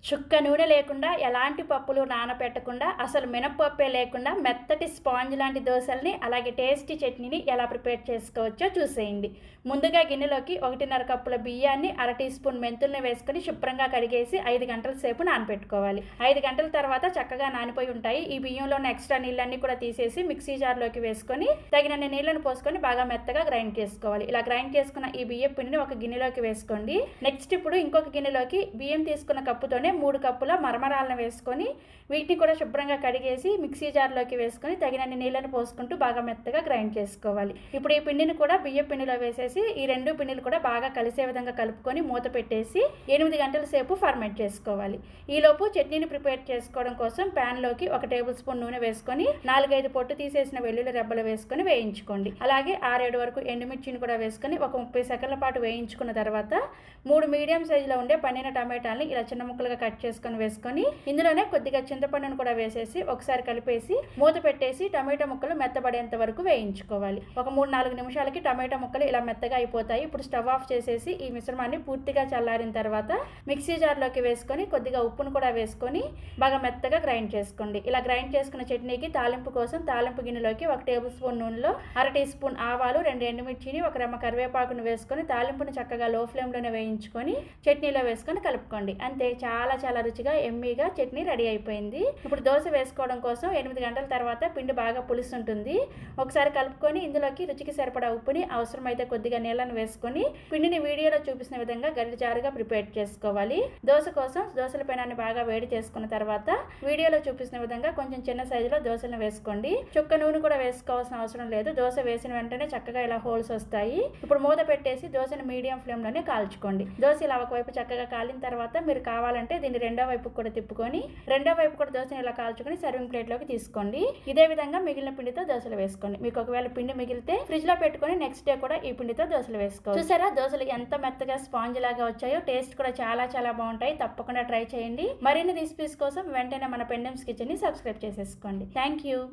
చుక్క నూనె లేకుండా ఎలాంటి పప్పులు నానపెట్టకుండా అసలు మినపప్పే లేకుండా మెత్తటి స్పాంజ్ లాంటి దోశల్ని అలాగే టేస్టీ చట్నీని ఎలా ప్రిపేర్ చేసుకోవచ్చో చూసేయండి. ముందుగా గిన్నెలోకి 1.5 కప్పుల బియ్యాన్ని, 1/2 టీ స్పూన్ మెంతుల్ని వేసుకొని శుభ్రంగా కడిగేసి 5 గంటల సేపు నానపెట్టుకోవాలి. 5 గంటల తర్వాత చక్కగా నానిపోయి ఉంటాయి. ఈ బియ్యంలో ఉన్న ఎక్స్ట్రా నీళ్ళన్నీ కూడా తీసేసి మిక్సీ జార్లోకి వేసుకొని తగినన్ని నీళ్ళను పోసుకొని బాగా మెత్తగా గ్రైండ్ చేసుకోవాలి. ఇలా గ్రైండ్ చేసుకున్న ఈ బియ్యం పిండిని ఒక గిన్నెలోకి వేసుకోండి. నెక్స్ట్ ఇప్పుడు ఇంకొక గిన్నెలోకి బియ్యం తీసుకున్న కప్పుతోనే 3 కప్పుల మరమరాలను వేసుకొని వీటిని కూడా శుభ్రంగా కడిగేసి మిక్సీ జార్లోకి వేసుకొని తగినన్ని నీళ్ళని పోసుకుంటూ బాగా మెత్తగా గ్రైండ్ చేసుకోవాలి. ఇప్పుడు ఈ పిండిని కూడా బియ్య పిండిలో వేసేసి ఈ 2 పిండిలు కూడా బాగా కలిసే విధంగా కలుపుకొని మూత పెట్టేసి 8 గంటల సేపు ఫర్మెంట్ చేసుకోవాలి. ఈలోపు చట్నీని ప్రిపేర్ చేసుకోవడం కోసం ప్యాన్లోకి 1 టేబుల్ స్పూన్ నూనె వేసుకొని 4-5 పొట్టు తీసేసిన వెల్లుల్లి రెబ్బలు వేసుకొని వేయించుకోండి. అలాగే 6-7 వరకు ఎండుమిర్చిని కూడా వేసుకొని ఒక 30 సెకండ్ల పాటు వేయించుకున్న తర్వాత 3 మీడియం సైజులో ఉండే పండిన టమాటాలని ఇలా చిన్న ముక్కలుగా కట్ చేసుకొని వేసుకొని ఇందులోనే కొద్దిగా చింతపండును కూడా వేసేసి ఒకసారి కలిపేసి మూత పెట్టేసి టమాటా ముక్కలు మెత్తబడేంత వరకు వేయించుకోవాలి. ఒక 3-4 నిమిషాలకి టమాటా ముక్కలు ఇలా మెత్తగా అయిపోతాయి. ఇప్పుడు స్టవ్ ఆఫ్ చేసేసి ఈ మిశ్రమాన్ని పూర్తిగా చల్లారిన తర్వాత మిక్సీ జార్లోకి వేసుకొని కొద్దిగా ఉప్పును కూడా వేసుకొని బాగా మెత్తగా గ్రైండ్ చేసుకోండి. ఇలా గ్రైండ్ చేసుకున్న చట్నీకి తాలింపు కోసం తాలింపు గిన్నెలోకి 1 టేబుల్ స్పూన్ నూనెలో 1/2 టీ స్పూన్ ఆవాలు, 2 ఎండుమిర్చిని, 1 రెమ్మ కరివేపాకును వేసుకొని తాలింపుని చక్కగా లో ఫ్లేమ్లోనే వేయించుకొని చట్నీలో వేసుకొని కలుపుకోండి. అంతే, చాలా రుచిగా ఎమ్మీగా చట్నీ రెడీ అయిపోయింది. ఇప్పుడు దోశ వేసుకోవడం కోసం 8 గంటల తర్వాత పిండి బాగా పులుసుంటుంది. ఒకసారి కలుపుకొని ఇందులోకి రుచికి సరిపడా ఉప్పుని, అవసరమైతే కొద్దిగా నీళ్ళను వేసుకొని పిండిని వీడియోలో చూపిస్తున్న విధంగా గరిటెజారుగా ప్రిపేర్ చేసుకోవాలి. దోశ కోసం దోశల పెనాన్ని బాగా వేడి చేసుకున్న తర్వాత వీడియోలో చూపిస్తున్న విధంగా కొంచెం చిన్న సైజులో దోశలను వేసుకోండి. చుక్క నూనె కూడా వేసుకోవాల్సిన అవసరం లేదు. దోశ వేసిన వెంటనే చక్కగా ఇలా హోల్స్ వస్తాయి. ఇప్పుడు మూత పెట్టేసి దోశను మీడియం ఫ్లేమ్లోనే కాల్చుకోండి. దోశ ఇలా ఒకవైపు చక్కగా కాలిన తర్వాత మీరు కావాలంటే దీన్ని రెండో వైపు కూడా తిప్పుకొని రెండో వైపు కూడా దోశని ఇలా కాల్చుకొని సర్వింగ్ ప్లేట్లోకి తీసుకోండి. ఇదే విధంగా మిగిలిన పిండితో దోశలు వేసుకోండి. మీకు ఒకవేళ పిండి మిగిలితే ఫ్రిడ్జ్ లో పెట్టుకొని నెక్స్ట్ డే కూడా ఈ పిండితో దోశలు వేసుకోండి. చూసారా దోశలు ఎంత మెత్తగా స్పాంజ్ లాగా వచ్చాయో. టేస్ట్ కూడా చాలా బాగుంటాయి. తప్పకుండా ట్రై చేయండి. మరిన్ని రెసిపీస్ కోసం వెంటనే మన పెండెమ్స్ కిచెన్ ని సబ్స్క్రైబ్ చేసేసుకోండి. Thank you.